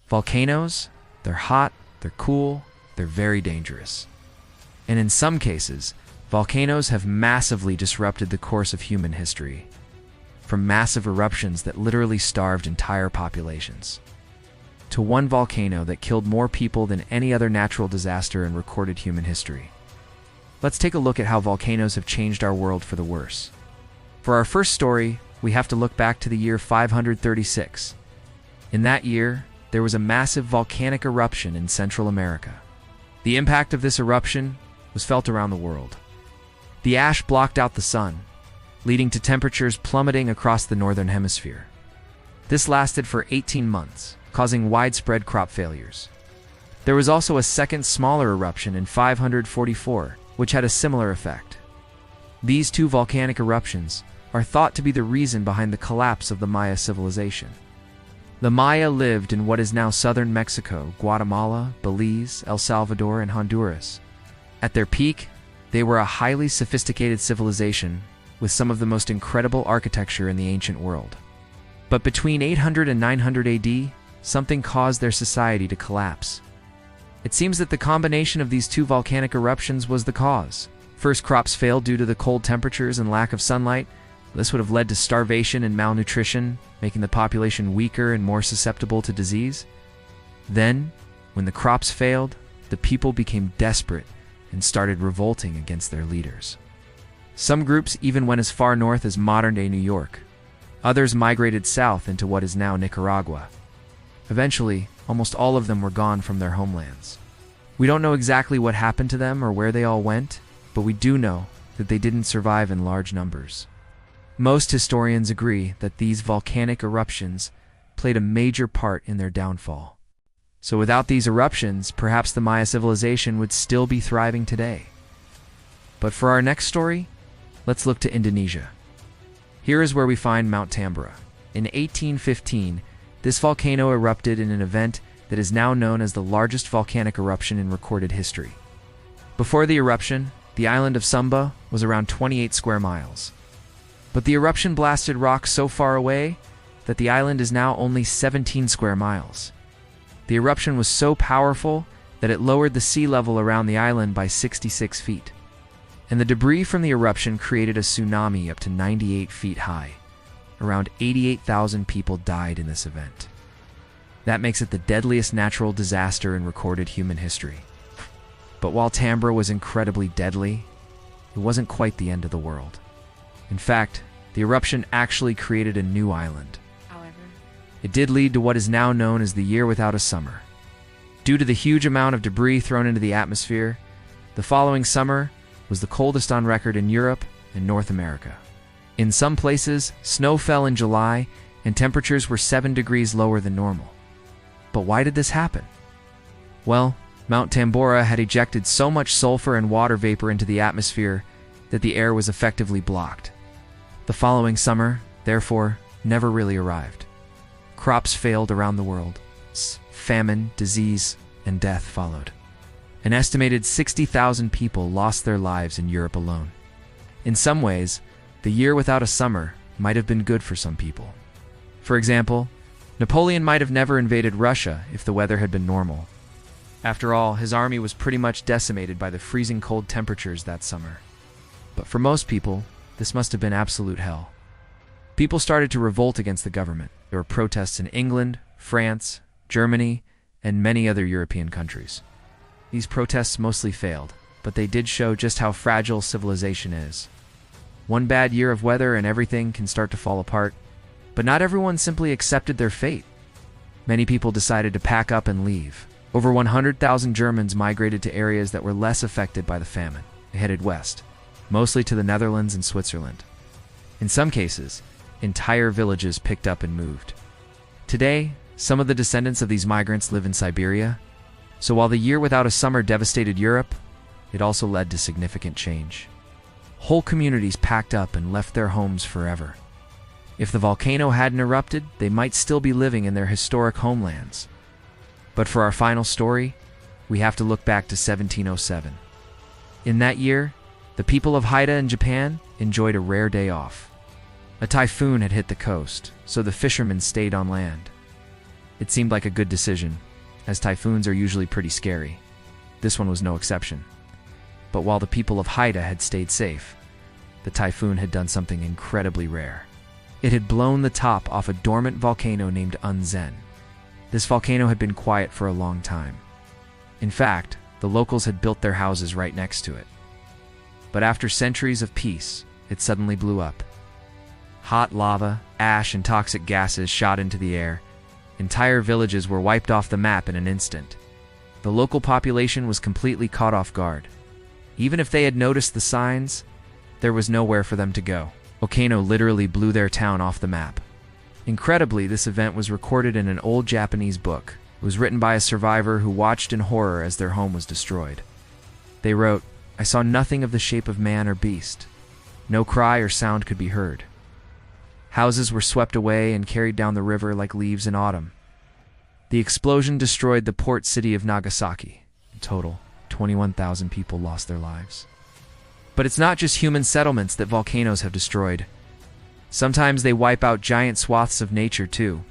Volcanoes, they're hot, they're cool, they're very dangerous. And in some cases, volcanoes have massively disrupted the course of human history, from massive eruptions that literally starved entire populations, to one volcano that killed more people than any other natural disaster in recorded human history. Let's take a look at how volcanoes have changed our world for the worse. For our first story, we have to look back to the year 536. In that year, there was a massive volcanic eruption in Central America. The impact of this eruption was felt around the world. The ash blocked out the sun, leading to temperatures plummeting across the northern hemisphere. This lasted for 18 months, causing widespread crop failures. There was also a second smaller eruption in 544, which had a similar effect. These two volcanic eruptions are thought to be the reason behind the collapse of the Maya civilization. The Maya lived in what is now southern Mexico, Guatemala, Belize, El Salvador, and Honduras. At their peak, they were a highly sophisticated civilization with some of the most incredible architecture in the ancient world. But between 800 and 900 AD, something caused their society to collapse. It seems that the combination of these two volcanic eruptions was the cause. First, crops failed due to the cold temperatures and lack of sunlight. This would have led to starvation and malnutrition, making the population weaker and more susceptible to disease. Then, when the crops failed, the people became desperate and started revolting against their leaders. Some groups even went as far north as modern-day New York. Others migrated south into what is now Nicaragua. Eventually, almost all of them were gone from their homelands. We don't know exactly what happened to them or where they all went, but we do know that they didn't survive in large numbers. Most historians agree that these volcanic eruptions played a major part in their downfall. So without these eruptions, perhaps the Maya civilization would still be thriving today. But for our next story, let's look to Indonesia. Here is where we find Mount Tambora. In 1815, this volcano erupted in an event that is now known as the largest volcanic eruption in recorded history. Before the eruption, the island of Sumba was around 28 square miles. But the eruption blasted rock so far away that the island is now only 17 square miles. The eruption was so powerful that it lowered the sea level around the island by 66 feet. And the debris from the eruption created a tsunami up to 98 feet high. Around 88,000 people died in this event. That makes it the deadliest natural disaster in recorded human history. But while Tambora was incredibly deadly, it wasn't quite the end of the world. In fact, the eruption actually created a new island. However, it did lead to what is now known as the year without a summer. Due to the huge amount of debris thrown into the atmosphere, the following summer was the coldest on record in Europe and North America. In some places, snow fell in July and temperatures were 7 degrees lower than normal. But why did this happen? Well, Mount Tambora had ejected so much sulfur and water vapor into the atmosphere that the air was effectively blocked. The following summer, therefore, never really arrived. Crops failed around the world. Famine, disease, and death followed. An estimated 60,000 people lost their lives in Europe alone. In some ways, the year without a summer might have been good for some people. For example, Napoleon might have never invaded Russia if the weather had been normal. After all, his army was pretty much decimated by the freezing cold temperatures that summer. But for most people, this must have been absolute hell. People started to revolt against the government. There were protests in England, France, Germany, and many other European countries. These protests mostly failed, but they did show just how fragile civilization is. One bad year of weather and everything can start to fall apart, but not everyone simply accepted their fate. Many people decided to pack up and leave. Over 100,000 Germans migrated to areas that were less affected by the famine. They headed west, mostly to the Netherlands and Switzerland. In some cases, entire villages picked up and moved. Today, some of the descendants of these migrants live in Siberia. So while the year without a summer devastated Europe, it also led to significant change. Whole communities packed up and left their homes forever. If the volcano hadn't erupted, they might still be living in their historic homelands. But for our final story, we have to look back to 1707. In that year, the people of Haida in Japan enjoyed a rare day off. A typhoon had hit the coast, so the fishermen stayed on land. It seemed like a good decision, as typhoons are usually pretty scary. This one was no exception. But while the people of Haida had stayed safe, the typhoon had done something incredibly rare. It had blown the top off a dormant volcano named Unzen. This volcano had been quiet for a long time. In fact, the locals had built their houses right next to it. But after centuries of peace, it suddenly blew up. Hot lava, ash, and toxic gases shot into the air. Entire villages were wiped off the map in an instant. The local population was completely caught off guard. Even if they had noticed the signs, there was nowhere for them to go. Volcano literally blew their town off the map. Incredibly, this event was recorded in an old Japanese book. It was written by a survivor who watched in horror as their home was destroyed. They wrote, "I saw nothing of the shape of man or beast. No cry or sound could be heard. Houses were swept away and carried down the river like leaves in autumn. The explosion destroyed the port city of Nagasaki. In total, 21,000 people lost their lives." But it's not just human settlements that volcanoes have destroyed. Sometimes they wipe out giant swaths of nature too.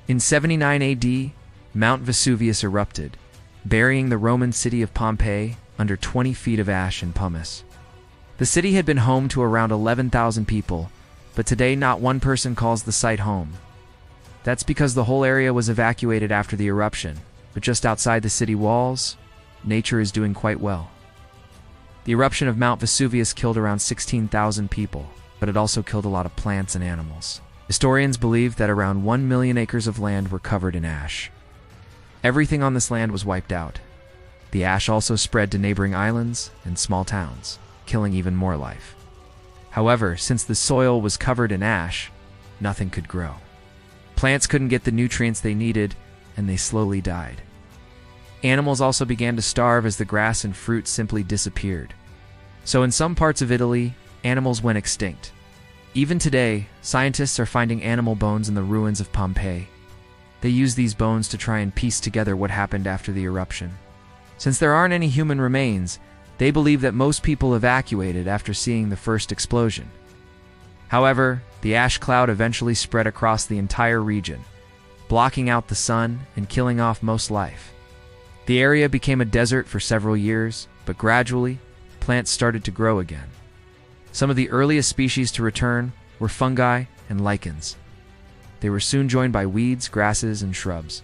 In 79 AD, Mount Vesuvius erupted, burying the Roman city of Pompeii under 20 feet of ash and pumice. The city had been home to around 11,000 people, but today not one person calls the site home. That's because the whole area was evacuated after the eruption, but just outside the city walls, nature is doing quite well. The eruption of Mount Vesuvius killed around 16,000 people, but it also killed a lot of plants and animals. Historians believe that around 1 million acres of land were covered in ash. Everything on this land was wiped out. The ash also spread to neighboring islands and small towns, killing even more life. However, since the soil was covered in ash, nothing could grow. Plants couldn't get the nutrients they needed, and they slowly died. Animals also began to starve as the grass and fruit simply disappeared. So in some parts of Italy, animals went extinct. Even today, scientists are finding animal bones in the ruins of Pompeii. They use these bones to try and piece together what happened after the eruption. Since there aren't any human remains, they believe that most people evacuated after seeing the first explosion. However, the ash cloud eventually spread across the entire region, blocking out the sun and killing off most life. The area became a desert for several years, but gradually, plants started to grow again. Some of the earliest species to return were fungi and lichens. They were soon joined by weeds, grasses, and shrubs.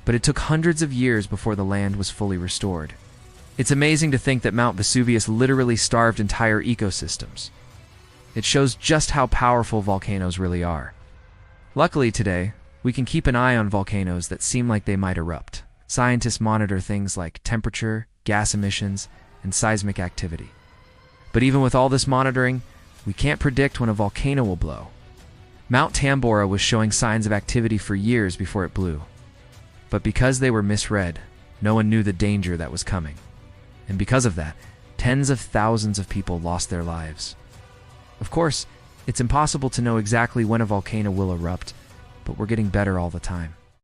But it took hundreds of years before the land was fully restored. It's amazing to think that Mount Vesuvius literally starved entire ecosystems. It shows just how powerful volcanoes really are. Luckily today, we can keep an eye on volcanoes that seem like they might erupt. Scientists monitor things like temperature, gas emissions, and seismic activity. But even with all this monitoring, we can't predict when a volcano will blow. Mount Tambora was showing signs of activity for years before it blew. But because they were misread, no one knew the danger that was coming. And because of that, tens of thousands of people lost their lives. Of course, it's impossible to know exactly when a volcano will erupt, but we're getting better all the time.